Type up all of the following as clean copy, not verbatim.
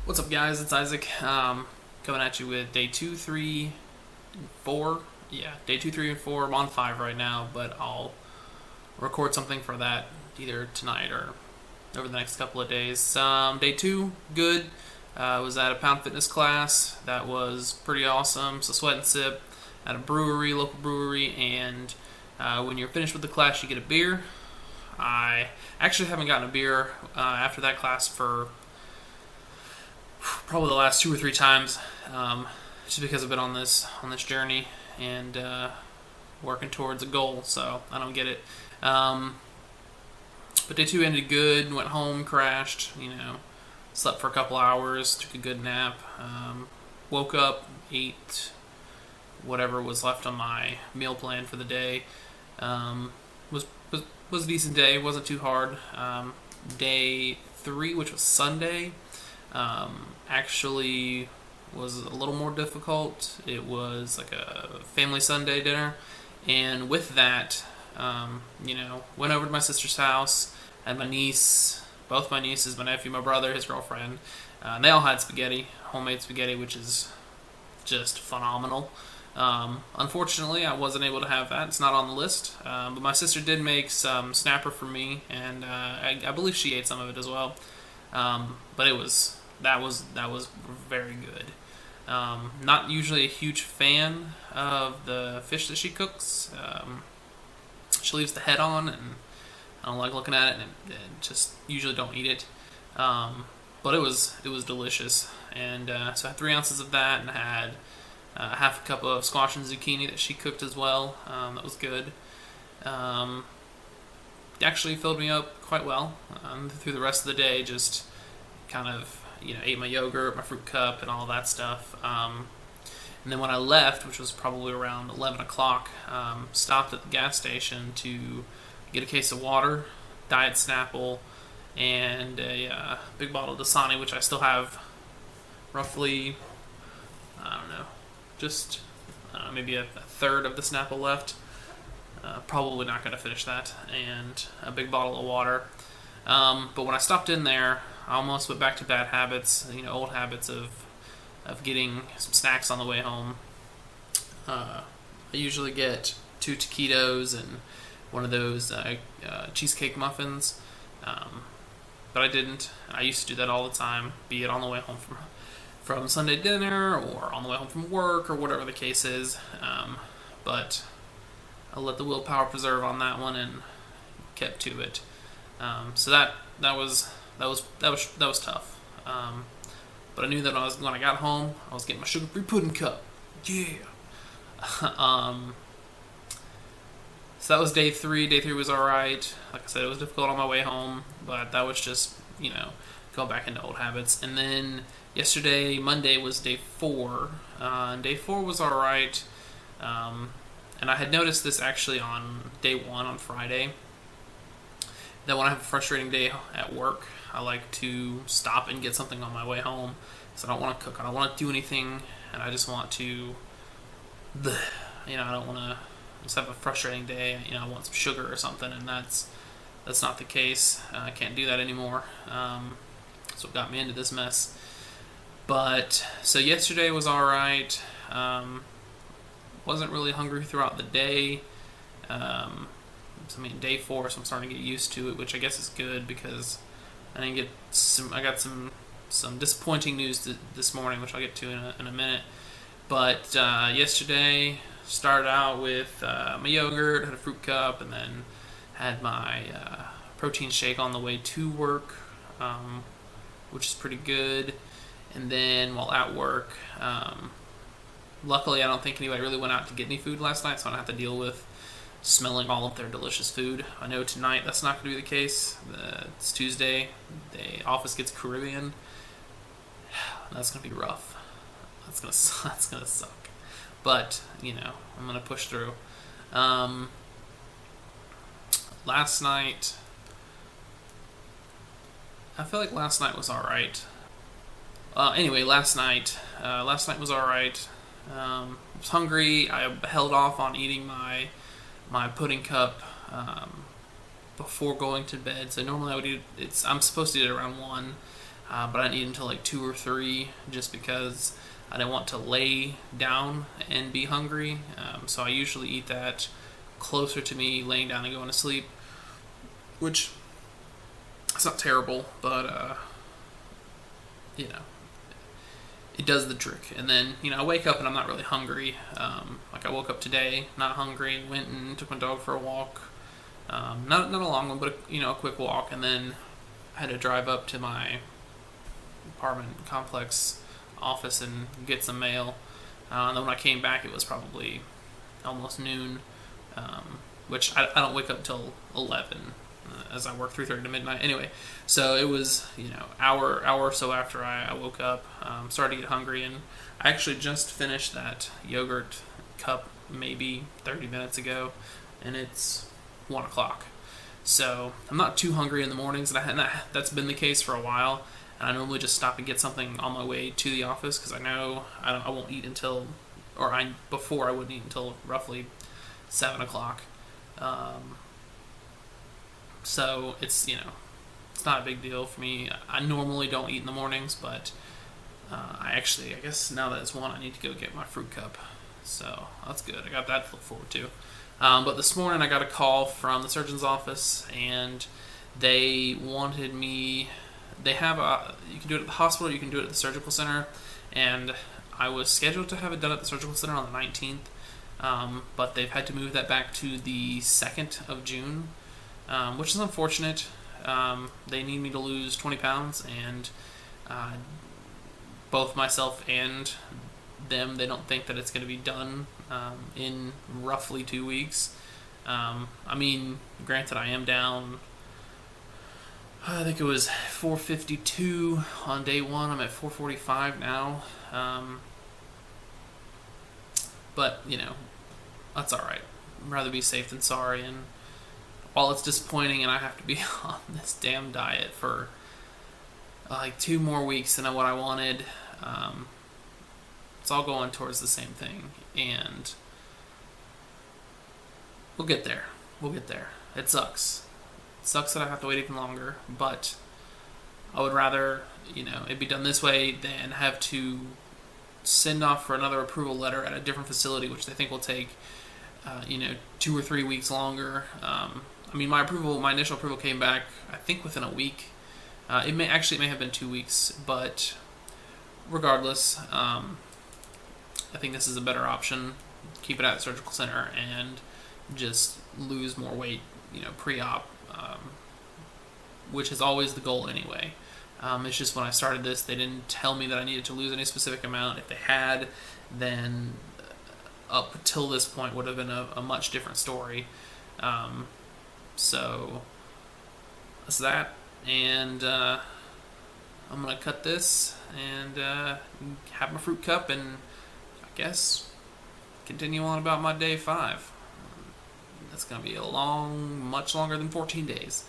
What's up, guys? It's Isaac. Coming at you with day 2, 3, and 4. Yeah, day 2, 3, and 4. I'm on 5 right now, but I'll record something for that either tonight or over the next couple of days. Day 2, good. Was at a Pound Fitness class. That was pretty awesome. So sweat and sip at a brewery, local brewery, and when you're finished with the class, you get a beer. I actually haven't gotten a beer after that class for probably the last 2 or 3 times, just because I've been on this journey and working towards a goal. So I don't get it. But day 2 ended good. Went home, crashed. Slept for a couple hours, took a good nap. Woke up, ate whatever was left on my meal plan for the day. Was a decent day. Wasn't too hard. Day 3, which was Sunday, actually was a little more difficult. It was like a family Sunday dinner, and with that, went over to my sister's house. Had my niece, both my nieces, my nephew, my brother, his girlfriend. And they all had spaghetti, homemade spaghetti, which is just phenomenal. Unfortunately, I wasn't able to have that. It's not on the list. But my sister did make some snapper for me, and I believe she ate some of it as well. But that was very good. Not usually a huge fan of the fish that she cooks. She leaves the head on, and I don't like looking at it, and just usually don't eat it. But it was delicious, and so I had 3 ounces of that, and I had half a cup of squash and zucchini that she cooked as well. That was good. Actually filled me up quite well through the rest of the day. Just kind of ate my yogurt, my fruit cup, and all that stuff. And then when I left, which was probably around 11 o'clock, stopped at the gas station to get a case of water, Diet Snapple, and a big bottle of Dasani, which I still have roughly, I don't know, just maybe a third of the Snapple left. Probably not going to finish that, and a big bottle of water. But when I stopped in there, I almost went back to bad habits, old habits of getting some snacks on the way home. I usually get 2 taquitos and one of those cheesecake muffins, but I didn't. I used to do that all the time, be it on the way home from Sunday dinner or on the way home from work or whatever the case is. But I let the willpower preserve on that one and kept to it. So that was tough. But I knew that when I got home, I was getting my sugar-free pudding cup. Yeah. So that was day 3. Day 3 was alright. Like I said, it was difficult on my way home, but that was just, going back into old habits. And then yesterday, Monday, was day 4. And day 4 was alright. And I had noticed this actually on day 1 on Friday, that when I have a frustrating day at work, I like to stop and get something on my way home. So I don't want to cook, I don't want to do anything, and I just want to, I don't want to just have a frustrating day. I want some sugar or something, and that's not the case. I can't do that anymore. That's what got me into this mess. But so yesterday was all right. Wasn't really hungry throughout the day. Day 4, so I'm starting to get used to it, which I guess is good because I got some disappointing news this morning, which I'll get to in a minute. But yesterday started out with my yogurt, had a fruit cup, and then had my protein shake on the way to work, which is pretty good. And then while at work, luckily I don't think anybody really went out to get any food last night, so I don't have to deal with smelling all of their delicious food. I know tonight that's not going to be the case. It's Tuesday. The office gets Caribbean. That's going to be rough. That's going to suck. But, I'm going to push through. Last night, I feel like last night was alright. Anyway, last night was alright. I was hungry. I held off on eating my pudding cup before going to bed. So normally I would eat I'm supposed to eat it around 1, but I didn't eat until like 2 or 3 just because I didn't want to lay down and be hungry. So I usually eat that closer to me laying down and going to sleep, which it's not terrible, but you know, it does the trick. And then, I wake up and I'm not really hungry. Like I woke up today not hungry, went and took my dog for a walk. Not a long one, but a quick walk, and then I had to drive up to my apartment complex office and get some mail. And then when I came back, it was probably almost noon, which I don't wake up till 11, as I work 3:30 to midnight. Anyway, so it was hour or so after I woke up, started to get hungry, and I actually just finished that yogurt cup maybe 30 minutes ago, and it's 1 o'clock. So I'm not too hungry in the mornings, and that's been the case for a while. And I normally just stop and get something on my way to the office because I know I won't eat until, before I wouldn't eat until roughly 7 o'clock. So it's it's not a big deal for me. I normally don't eat in the mornings, but I guess now that it's 1, I need to go get my fruit cup. So that's good. I got that to look forward to. But this morning I got a call from the surgeon's office, and they wanted me. They have you can do it at the hospital, you can do it at the surgical center, and I was scheduled to have it done at the surgical center on the 19th, but they've had to move that back to the 2nd of June, which is unfortunate. They need me to lose 20 pounds, and both myself and them, they don't think that it's going to be done in roughly 2 weeks. Granted, I am down, I think it was 452 on day 1. I'm at 445 now. But, that's alright. I'd rather be safe than sorry. And while it's disappointing and I have to be on this damn diet for like 2 more weeks than what I wanted, it's all going towards the same thing. And we'll get there. It sucks. It sucks that I have to wait even longer, but I would rather, it be done this way than have to send off for another approval letter at a different facility, which they think will take, 2 or 3 weeks longer. My initial approval came back, I think, within a week. It may have been 2 weeks, but regardless, I think this is a better option. Keep it at the surgical center and just lose more weight, pre-op, which is always the goal anyway. It's just when I started this, they didn't tell me that I needed to lose any specific amount. If they had, then up till this point would have been a much different story. So that's that, and I'm gonna cut this and have my fruit cup, and I guess continue on about my day 5. That's gonna be much longer than 14 days.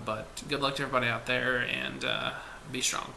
But good luck to everybody out there, and be strong.